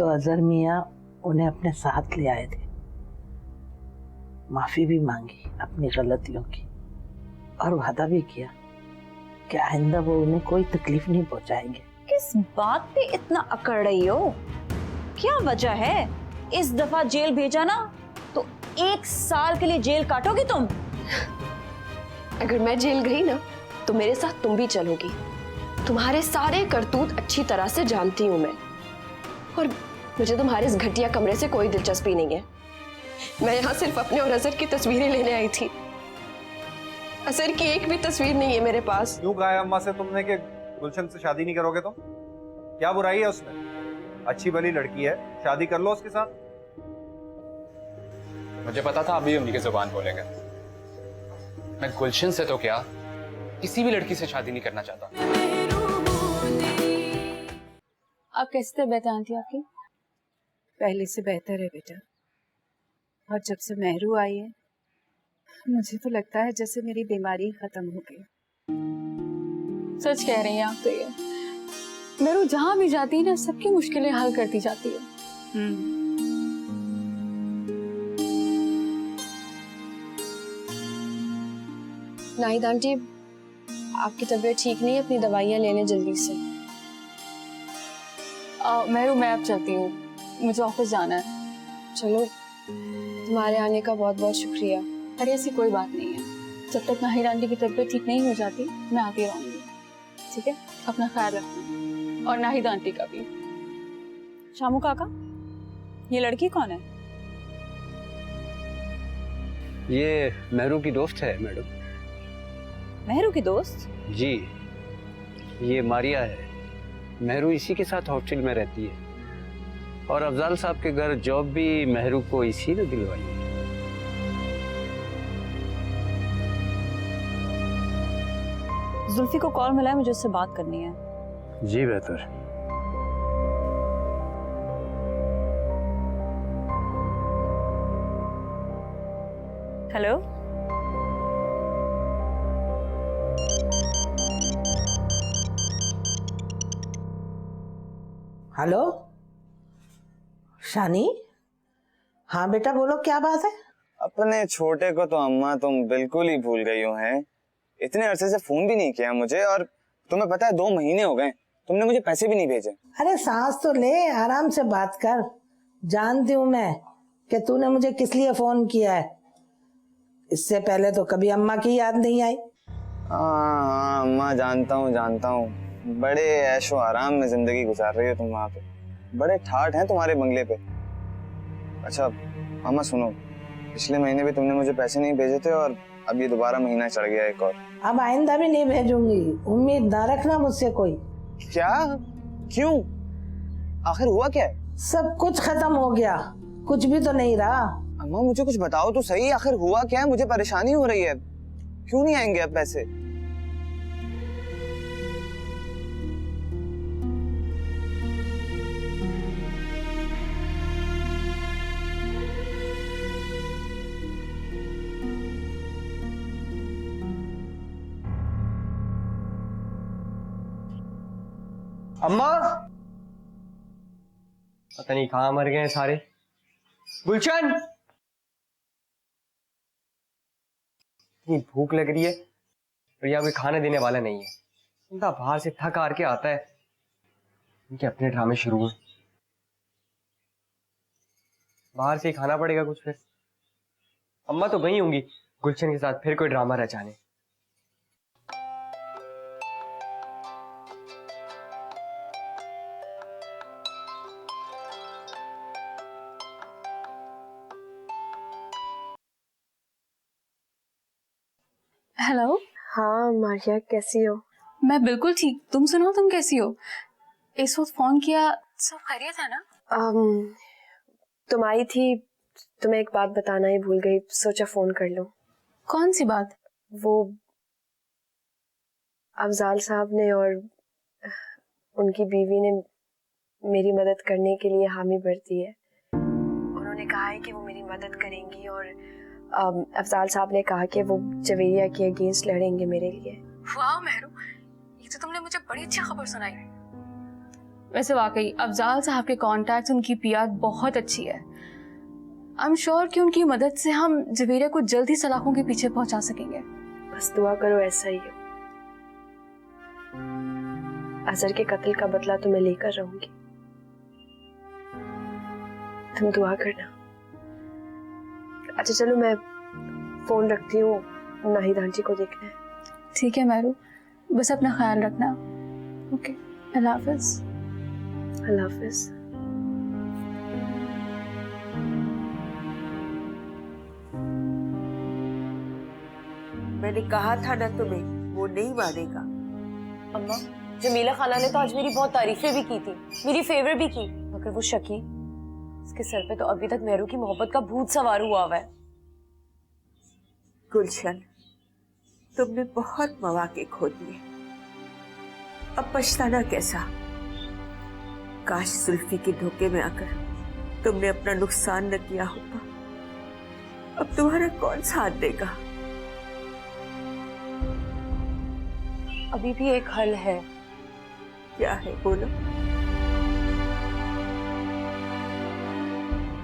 तो अजहर मियाँ उन्हें अपने साथ ले आए थे, माफी भी मांगी अपनी गलतियों की और वादा भी किया कि आइंदा वो उन्हें कोई तकलीफ नहीं पहुंचाएंगे। किस बात पे इतना अकड़ रही हो? क्या वजह है? इस दफा जेल भेजा ना तो 1 साल के लिए जेल काटोगी तुम। अगर मैं जेल गई ना तो मेरे साथ तुम भी चलोगी। तुम्हारे सारे करतूत अच्छी तरह से जानती हूँ मैं, और मुझे तुम्हारे इस घटिया कमरे से कोई दिलचस्पी नहीं है। मैं यहाँ सिर्फ अपने और अजहर की तस्वीरें लेने आई थी। अजहर की एक भी तस्वीर नहीं है मेरे पास। क्यों कहा है अम्मा से तुमने कि गुलशन से शादी नहीं करोगे? तुम क्या बुराई है उसमें? अच्छी भली लड़की है, शादी कर लो उसके साथ। मुझे पता था अभी उन्हीं की जुबान बोलेंगे। मैं गुलशन से तो क्या किसी भी लड़की से शादी नहीं करना चाहता। आप कैसी तबीयत है आंटी आपकी? पहले से बेहतर है बेटा, और जब से मेहरू आई है मुझे तो लगता है जैसे मेरी बीमारी खत्म हो गई। सच कह रही हैं आप तो। ये मेरू जहां भी जाती है ना सबकी मुश्किलें हल करती जाती है। नाहिद आंटी, आपकी तबीयत ठीक नहीं है, अपनी दवाइयाँ ले लें जल्दी से। मेरू मैं अब चलती हूँ, मुझे ऑफिस जाना है। चलो, तुम्हारे आने का बहुत बहुत शुक्रिया। अरे ऐसी कोई बात नहीं है, जब तक नाहिद आंटी की तबीयत ठीक नहीं हो जाती मैं आती रहूंगी। ठीक है, अपना ख्याल रखना, और नाहिद आंटी का भी। शामू काका, ये लड़की कौन है? ये मेहरू की दोस्त है मैडम। मेहरू की दोस्त? जी, ये मारिया है। मेहरू इसी के साथ हॉस्टल में रहती है, और अफजाल साहब के घर जॉब भी मेहरू को इसी ने दिलवाई है। जुल्फी को कॉल मिला है, मुझे उससे बात करनी है। जी बेहतर। हेलो, हेलो शानी। हाँ बेटा बोलो, क्या बात है? अपने छोटे को तो अम्मा तुम बिल्कुल ही भूल गई हो हैं। इतने अरसे से फोन भी नहीं किया मुझे, और तुम्हें पता है 2 महीने हो गए, तुमने मुझे पैसे भी नहीं भेजे। अरे सांस तो ले, आराम से बात कर। जानती हूँ मैं कि तूने मुझे किस लिए फोन किया है। इससे पहले तो कभी अम्मा की याद नहीं आई। हाँ अम्मा, जानता हूँ। बड़े ऐशो आराम में जिंदगी गुजार रही हो तुम वहाँ पे। बड़े ठाठ हैं तुम्हारे बंगले पे। अच्छा अम्मा सुनो, पिछले महीने भी तुमने मुझे पैसे नहीं भेजे थे, और अब ये दोबारा महीना चढ़ गया एक और। अब आइंदा भी नहीं भेजूंगी, उम्मीद ना रखना मुझसे कोई। क्या? क्यों? आखिर हुआ क्या है? सब कुछ खत्म हो गया, कुछ भी तो नहीं रहा। अम्मा मुझे कुछ बताओ तो सही, आखिर हुआ क्या है? मुझे परेशानी हो रही है। क्यों नहीं आएंगे अब पैसे? अम्मा, पता नहीं कहाँ मर गए हैं सारे। गुलशन, इतनी भूख लग रही है और यहाँ कोई खाने देने वाला नहीं है। बंदा बाहर से थक हार के आता है, इनके अपने ड्रामे शुरू हैं। बाहर से ही खाना पड़ेगा कुछ फिर। अम्मा तो गई होंगी गुलशन के साथ फिर कोई ड्रामा रचाने। हेलो। हाँ मारिया, कैसी हो? मैं बिल्कुल ठीक, तुम सुनाओ, तुम कैसी हो? इस वक्त फोन किया, सब खैरियत है ना? तुम आई थी, तुम्हें एक बात बताना ही भूल गई, सोचा फोन कर लूं। कौन सी बात? वो अफजाल साहब ने और उनकी बीवी ने मेरी मदद करने के लिए हामी भर दी है। उन्होंने कहा है कि वो मेरी मदद करेंगी, और अफजाल साहब ने कहा कि वो जवेरिया के अगेंस्ट लड़ेंगे मेरे लिए। वाह मेहरू, ये तो तुमने मुझे बड़ी अच्छी खबर सुनाई। वैसे वाकई अफजाल साहब के कॉन्टैक्ट्स, उनकी पीआर बहुत अच्छी है। आई एम श्योर कि उनकी मदद से हम जवेरिया को जल्द ही सलाखों के पीछे पहुंचा सकेंगे। बस दुआ करो ऐसा ही हो। अजहर के कत्ल का बदला तो मैं लेकर रहूंगी, तुम दुआ करना। अच्छा चलो, मैं फोन रखती हूँ, नाहिद आंटी को देखना है। ठीक है मेहरू, बस अपना ख्याल रखना। ओके, अल्लाह हाफिज। अल्लाह हाफिज। मैंने कहा था ना तुम्हें, वो नहीं मानेगा। अम्मा, जमीला खाला ने तो आज मेरी बहुत तारीफें भी की थी, मेरी फेवर भी की, मगर वो शकी, उसके सर पे तो अभी तक मेहरू की मोहब्बत का भूत सवार हुआ है। गुलशन, तुमने बहुत मौके खो दिए, अब पछताना कैसा? काश जुल्फी के धोखे में आकर तुमने अपना नुकसान न किया होता। अब तुम्हारा कौन साथ देगा? अभी भी एक हल है। क्या है, बोलो।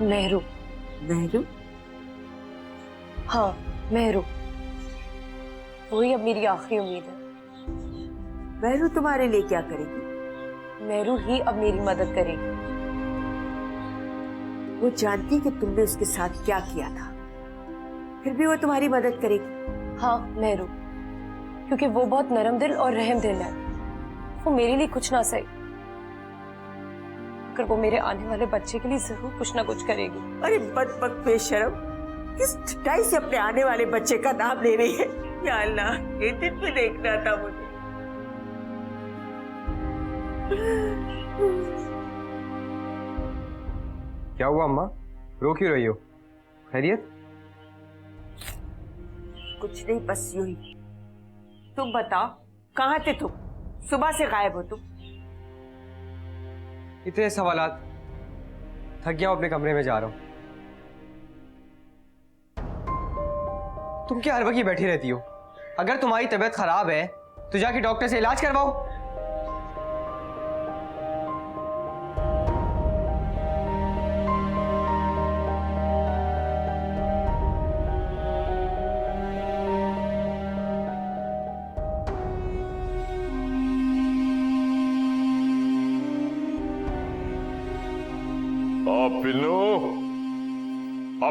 मेहरू। मेहरू? हाँ, मेहरू, वही अब मेरी आखिरी उम्मीद है। मेहरू तुम्हारे लिए क्या करेगी? मेहरू ही अब मेरी मदद करेगी। वो जानती कि तुमने उसके साथ क्या किया था, फिर भी वो तुम्हारी मदद करेगी। हाँ मेहरू, क्योंकि वो बहुत नरम दिल और रहम दिल है। वो मेरे लिए कुछ ना सही, मगर वो मेरे आने वाले बच्चे के लिए जरूर कुछ ना कुछ करेगी। अरे बदबक बेशरम, किस ढाई से अपने आने वाले बच्चे का नाम ले रही है? या अल्लाह, ये दिन भी देखना था मुझे। क्या हुआ अम्मा, रो क्यों रही हो? खैरियत? कुछ नहीं, बस यूं ही। तुम बताओ, कहाँ थे तुम? सुबह से गायब हो तुम। इतने सवालात, थक गया हूं, अपने कमरे में जा रहा हूं। तुम क्या हर वक्त ही बैठी रहती हो? अगर तुम्हारी तबीयत खराब है तो जाके डॉक्टर से इलाज करवाओ।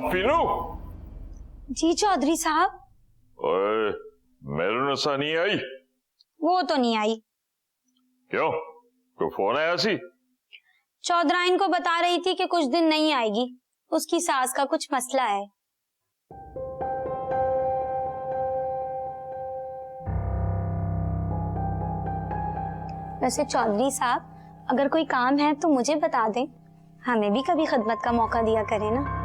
पीनू? जी चौधरी साहब। ओए, मेरू नशा नहीं आई? वो तो नहीं आई। क्यों, कोई फोन आया सी? चौधराइन को बता रही थी कि कुछ दिन नहीं आएगी, उसकी सास का कुछ मसला है। वैसे चौधरी साहब, अगर कोई काम है तो मुझे बता दें, हमें भी कभी खिदमत का मौका दिया करें ना।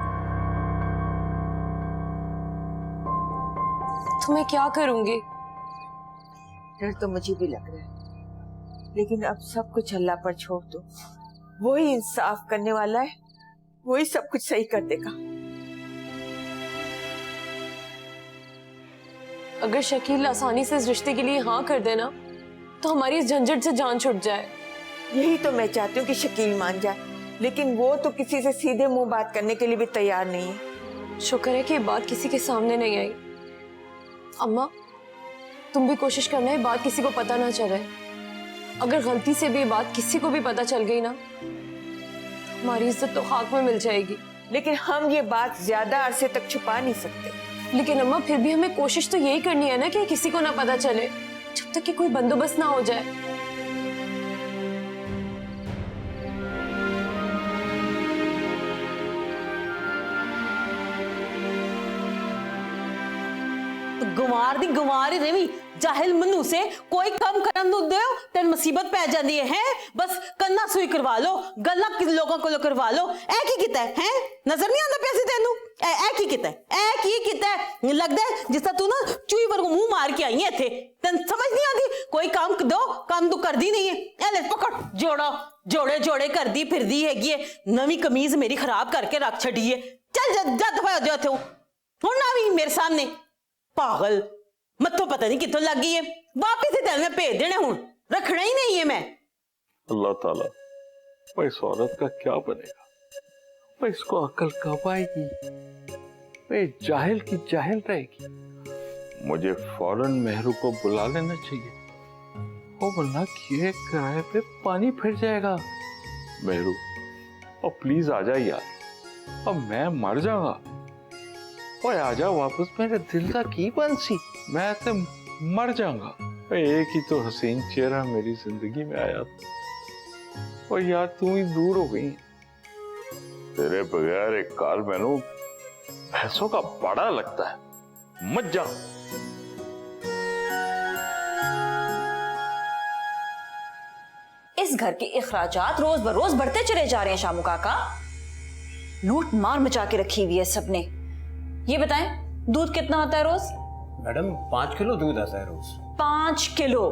तो मैं क्या करूंगी? डर तो मुझे भी लग रहा है, लेकिन अब सब कुछ अल्लाह पर छोड़ दो। वही इंसाफ करने वाला है, वही सब कुछ सही कर देगा। अगर शकील आसानी से इस रिश्ते के लिए हाँ कर देना तो हमारी इस झंझट से जान छूट जाए। यही तो मैं चाहती हूँ कि शकील मान जाए, लेकिन वो तो किसी से सीधे मुंह बात करने के लिए भी तैयार नहीं है। शुक्र है कि ये बात किसी के सामने नहीं आई। अम्मा, तुम भी कोशिश करना है बात किसी को पता ना चले। अगर गलती से भी ये बात किसी को भी पता चल गई ना, हमारी इज्जत तो खाक में मिल जाएगी। लेकिन हम ये बात ज्यादा अरसे तक छुपा नहीं सकते। लेकिन अम्मा, फिर भी हमें कोशिश तो यही करनी है ना कि किसी को ना पता चले, जब तक कि कोई बंदोबस्त ना हो जाए। गुमार ही रही जाहिल मनु से कोई कम करन नु दे तेन मुसीबत पै जाती है। बस कन्ना सुई करवा लो, गल्ला लोगों को करवा लो। ए की किता है? नजर नहीं आंदा पैसे तेनू? ए की किता है? ए की किता है? लगदा है जिस तू ना चूई वर्गो मुंह मार के आई है इथे। तेन समझ नहीं आती? कोई काम दो, काम तू करदी नहीं है। ए ले पकड़, जोड़े जोड़े कर दी फिर दी हैगी है। नवी कमीज मेरी खराब करके रख छड़ी है। चल जा दफा हो जा थे हुण ना भी मेरे सामने। पागल, मत्तो पता नहीं कितों लग गई है। वापिस ही तेल में भेज देने, हुण रखना ही नहीं है मैं। अल्लाह ताला पर इस औरत का क्या बनेगा? पर इसको अकल कब आएगी? भाई जाहिल की जाहिल रहेगी। मुझे फौरन मेहरू को बुला लेना चाहिए, वो वरना किए किराए पे पानी फिर जाएगा। मेहरू, और प्लीज आ जा यार, अब मैं मर जाऊंगा। ओए आजा वापस मेरे दिल का की बंसी, मैं तो मर जाऊंगा। एक ही तो हसीन चेहरा मेरी जिंदगी में आया था और यार तू ही दूर हो गई। तेरे बगैर एक काल मैनू भैंसों का बड़ा लगता है। मत जा। इस घर के इखराजात रोज बरोज बढ़ते चले जा रहे हैं शामू काका। लूट मार मचा के रखी हुई है सबने। ये बताएं दूध कितना आता है रोज? मैडम 5 किलो दूध आता है रोज। 5 किलो?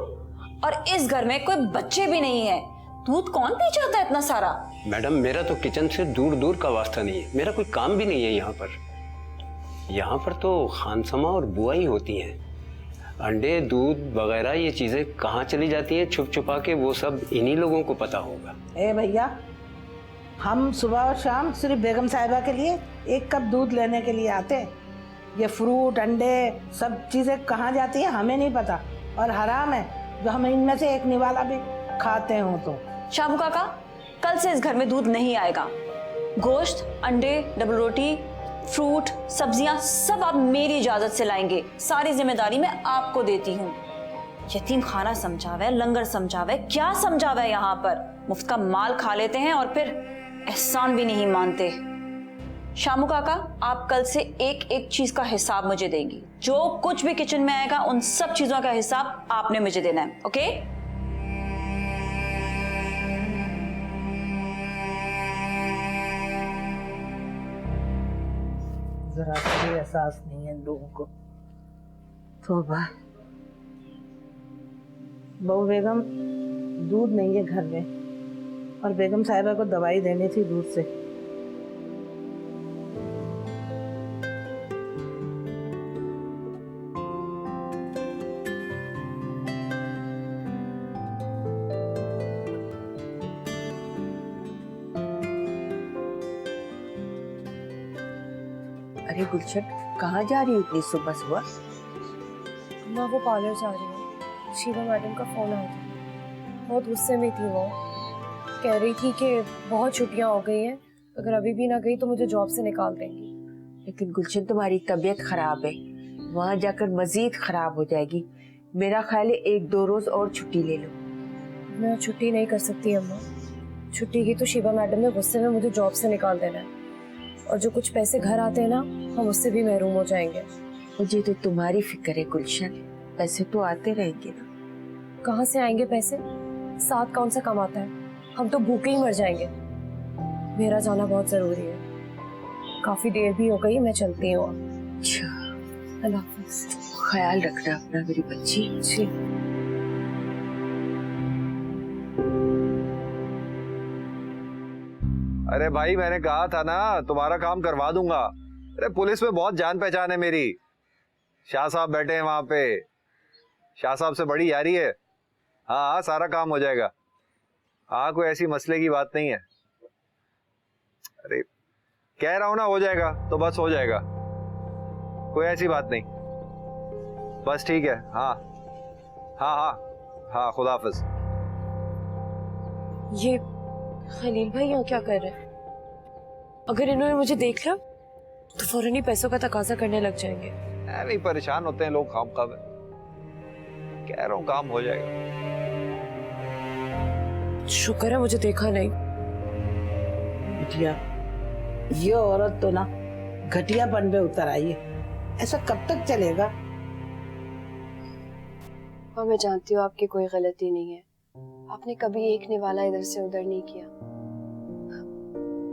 और इस घर में कोई बच्चे भी नहीं है, दूध कौन पी जाता है इतना सारा? मैडम मेरा तो किचन से दूर दूर का वास्ता नहीं है, मेरा कोई काम भी नहीं है यहाँ पर। यहाँ पर तो खानसमा और बुआ ही होती हैं। अंडे दूध वगैरह ये चीजें कहाँ चली जाती हैं छुप छुपा के, वो सब इन्हीं लोगों को पता होगा। ए भैया, हम सुबह और शाम सिर्फ बेगम साहिबा के लिए 1 कप दूध लेने के लिए आते हैं। ये फ्रूट अंडे सब चीजें कहाँ जाती हैं हमें नहीं पता, और हराम है जो हम इनमें से एक निवाला भी खाते हो। तो शामू काका, कल से इस घर में दूध नहीं आएगा। गोश्त, अंडे, डबल रोटी, फ्रूट, सब्जियां सब आप मेरी इजाजत से लाएंगे। सारी जिम्मेदारी मैं आपको देती हूँ। यतीम खाना समझावे, लंगर समझावे, क्या समझावे? यहाँ पर मुफ्त का माल खा लेते हैं और फिर एहसान भी नहीं मानते। शामू काका, आप कल से एक एक चीज का हिसाब मुझे देंगी। जो कुछ भी किचन में आएगा उन सब चीजों का हिसाब आपने मुझे देना है, ओके? जरा सा भी एहसास नहीं है लोगों को। तौबा। बहू बेगम, दूध नहीं है घर में, और बेगम साहिबा को दवाई देनी थी दूध से। अरे गुलशन, कहाँ जा रही हो इतनी सुबह सुबह? मैं वो पार्लर जा रही हूँ। शीबा मैडम का फोन आया था, बहुत गुस्से में थी वो। कह रही थी कि बहुत छुट्टियां हो गई हैं, अगर अभी भी ना गई तो मुझे जॉब से निकाल देंगी। लेकिन गुलशन, तुम्हारी तबीयत खराब है, वहाँ जाकर मजीद खराब हो जाएगी। मेरा ख्याल है 1-2 रोज और छुट्टी ले लो। मैं छुट्टी नहीं कर सकती अम्मा। छुट्टी की तो शीबा मैडम ने गुस्से में मुझे जॉब से निकाल देना है, और जो कुछ पैसे घर आते हैं ना, हम उससे भी महरूम हो जाएंगे। मुझे तो तुम्हारी फिक्र है गुलशन, पैसे तो आते रहेंगे ना। कहाँ से आएंगे पैसे? साथ कौन सा कमाता है? हम तो भूखे ही मर जाएंगे। मेरा जाना बहुत जरूरी है। काफी देर भी हो गई, मैं चलती हूँ। अच्छा, अल्लाह हाफ़िज़। ख्याल रखना अपना मेरी बच्ची। जी। अरे भाई, मैंने कहा था ना तुम्हारा काम करवा दूंगा। अरे पुलिस में बहुत जान पहचान है मेरी। शाह साहब बैठे हैं वहां पे, शाह साहब से बड़ी यारी है। हाँ हाँ, सारा काम हो जाएगा। हाँ, कोई ऐसी मसले की बात नहीं है। अरे कह रहा हूं ना, हो जाएगा तो बस हो जाएगा, कोई ऐसी बात नहीं। बस ठीक है। हाँ हाँ हाँ हाँ, खुदा हाफिज। ये खलील भाई यहाँ क्या कर रहे हैं? अगर इन्होंने मुझे देख लिया तो फौरन ही पैसों का तकाजा करने लग जाएंगे। नहीं, परेशान होते हैं लोग खामखा में। कह रहा हूं काम हो जाएगा। शुक्र है मुझे देखा नहीं। बिटिया, ये औरत तो ना घटियापन पे उतर आई है। ऐसा कब तक चलेगा? हाँ, मैं जानती हूँ आपकी कोई गलती नहीं है। आपने कभी एक निवाला इधर से उधर नहीं किया।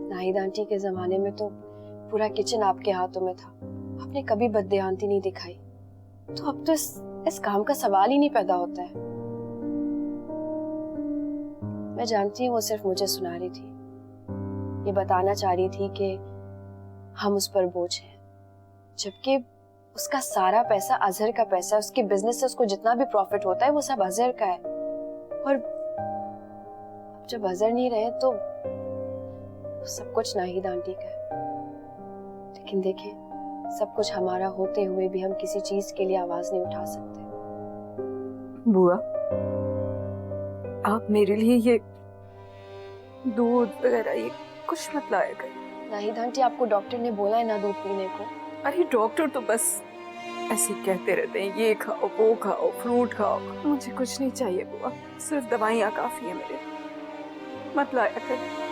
नाहिद आंटी के जमाने में तो पूरा किचन आपके हाथों में था, आपने कभी बददेहांती नहीं दिखाई। तो अब तो इस काम का सवाल ही नहीं पैदा होता है। मैं जानती हूँ वो सिर्फ मुझे सुना रही थी, ये बताना चाह रही थी कि हम उस पर बोझ हैं, जबकि उसका सारा पैसा अजहर का पैसा है। उसके बिजनेस से उसको जितना भी प्रॉफिट होता है वो सब अजहर का है। और अब जब अजहर नहीं रहे तो सब कुछ नाहिद आंटी का है। लेकिन देखिए, सब कुछ हमारा होते हुए भी हम किसी चीज के लिए आवाज नहीं उठा सकते। बुआ, आप मेरे लिए ये दूध वगैरह ये कुछ मत लाया करिए। नाहिद आंटी, आपको डॉक्टर ने बोला है ना दूध पीने को। अरे डॉक्टर तो बस ऐसे कहते रहते हैं, ये खाओ, वो खाओ, फ्रूट खाओ। मुझे कुछ नहीं चाहिए बुआ, सिर्फ दवाइयाँ काफी है मेरे। मत लाया करिए।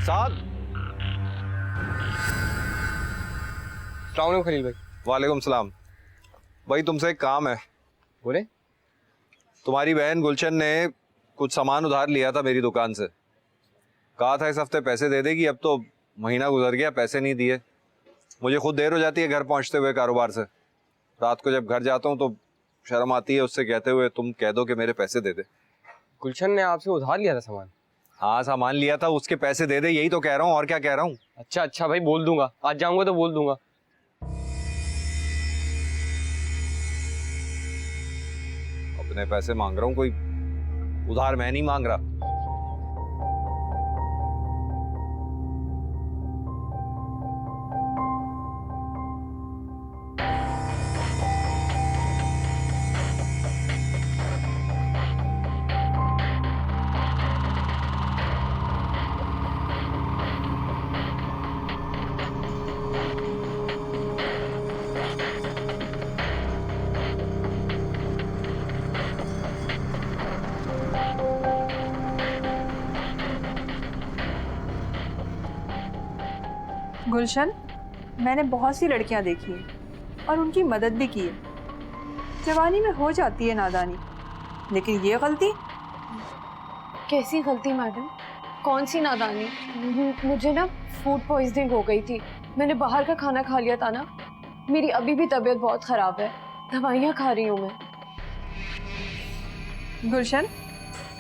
साहब। अस्सलाम खलील भाई। वालेकुम सलाम। भाई तुमसे एक काम है। बोले। तुम्हारी बहन गुलशन ने कुछ सामान उधार लिया था मेरी दुकान से, कहा था इस हफ्ते पैसे दे देगी। अब तो महीना गुजर गया, पैसे नहीं दिए। मुझे खुद देर हो जाती है घर पहुंचते हुए कारोबार से। रात को जब घर जाता हूँ तो शर्म आती है उससे कहते हुए, तुम कह दो कि मेरे पैसे दे दे। गुलशन ने आपसे उधार लिया था सामान? हाँ सामान लिया था, उसके पैसे दे दे, यही तो कह रहा हूँ। और क्या कह रहा हूँ। अच्छा अच्छा भाई, बोल दूंगा। आज जाऊंगा तो बोल दूंगा। अपने पैसे मांग रहा हूँ, कोई उधार मैं नहीं मांग रहा। गुलशन, मैंने बहुत सी लड़कियां देखी हैं और उनकी मदद भी की है। जवानी में हो जाती है नादानी, लेकिन ये गलती। कैसी गलती मैडम? कौन सी नादानी? मुझे ना फूड पॉइजनिंग हो गई थी। मैंने बाहर का खाना खा लिया था ना। मेरी अभी भी तबीयत बहुत खराब है, दवाइयाँ खा रही हूँ मैं। गुलशन,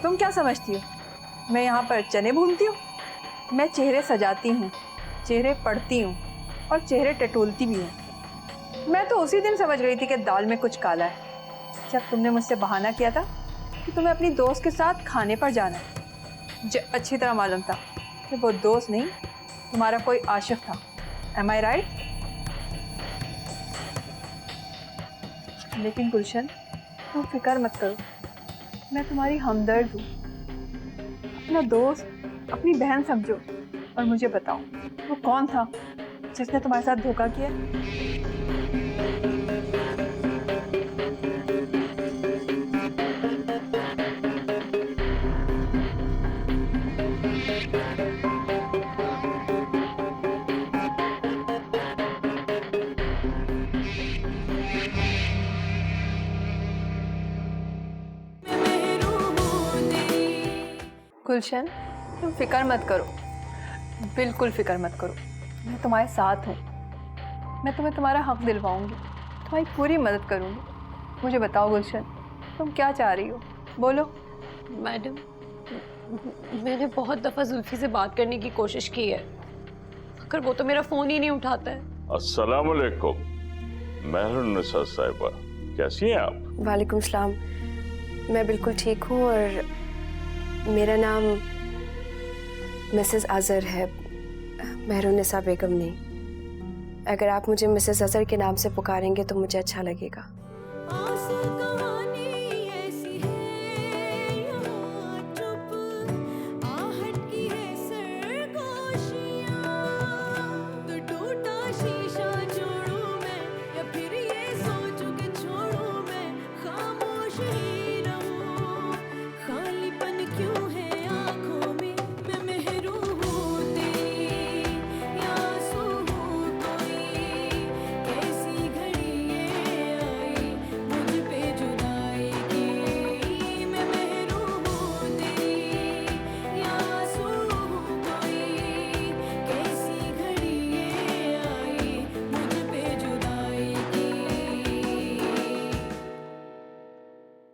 तुम क्या समझती हो मैं यहाँ पर चने भूनती हूँ? मैं चेहरे सजाती हूँ, चेहरे पढ़ती हूँ और चेहरे टटोलती भी हूँ। मैं तो उसी दिन समझ गई थी कि दाल में कुछ काला है, जब तुमने मुझसे बहाना किया था कि तुम्हें अपनी दोस्त के साथ खाने पर जाना है। मुझे अच्छी तरह मालूम था कि वो दोस्त नहीं, तुम्हारा कोई आशिक था। Am I right? लेकिन गुलशन, तुम फिक्र मत करो, मैं तुम्हारी हमदर्द हूँ। अपना दोस्त, अपनी बहन समझो और मुझे बताओ वो कौन था जिसने तुम्हारे साथ धोखा किया? गुलशन, तुम फिक्र मत करो, बिल्कुल फिक्र मत करो। मैं तुम्हारे साथ हूँ। मैं तुम्हें तुम्हारा हक दिलवाऊंगी, तुम्हारी पूरी मदद करूँगी। मुझे बताओ गुलशन, तुम क्या चाह रही हो? बोलो। मैडम, मैंने बहुत दफा जुल्फी से बात करने की कोशिश की है, मगर वो तो मेरा फोन ही नहीं उठाता है। अस्सलाम वालेकुम मेहरुन्निसा साहिबा, कैसी हैं आप? वालेकुम सलाम, मैं बिल्कुल ठीक हूँ और मेरा नाम मिसेस अजहर है, मेहरुन्निसा बेगम नहीं। अगर आप मुझे मिसेस अजहर के नाम से पुकारेंगे तो मुझे अच्छा लगेगा।